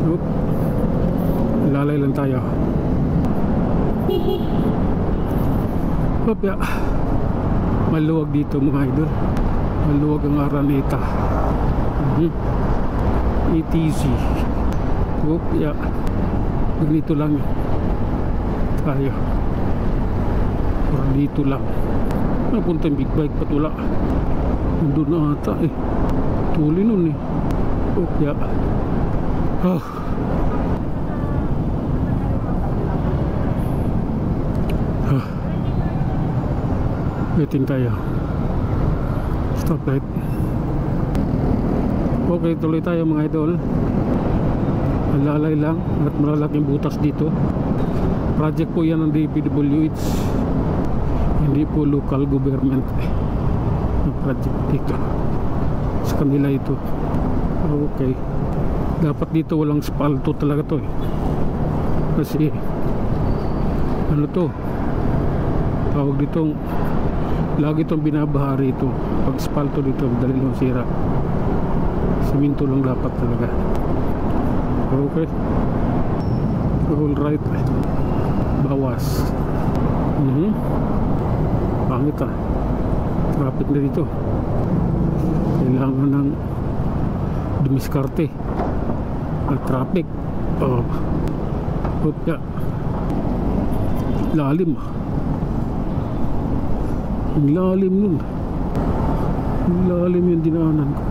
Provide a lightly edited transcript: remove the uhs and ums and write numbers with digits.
Oop. Lalay lang tayo. Oop, ya. Maluwag dito mga idol. Maluwag ang Araneta. ETC. Oop, ya. Ganito lang tayo. Or dito lang. Napunta yung big bike patula. Nandun na ata eh. Tuli nun eh. Oop, ya. Waiting tayo. Stoplight. Okay, tuloy tayo mga idol. Alalay lang at malalaking butas dito. Project po yan ng DPWH, hindi po local government ang project dito. Sa kanila ito. Okay, dapat dito walang spalto talaga to eh. Kasi ano to, tawag ditong lagi itong binabahari ito. Pag spalto dito dali lang sira. Siminto lang dapat talaga. Okay, all right. Bawas. Pangit ah. Traffic na dito. Kailangan ng dumiskarte at traffic. Opya. Lalim ah. Ang lalim nun. Ang lalim yung dinaanan ko.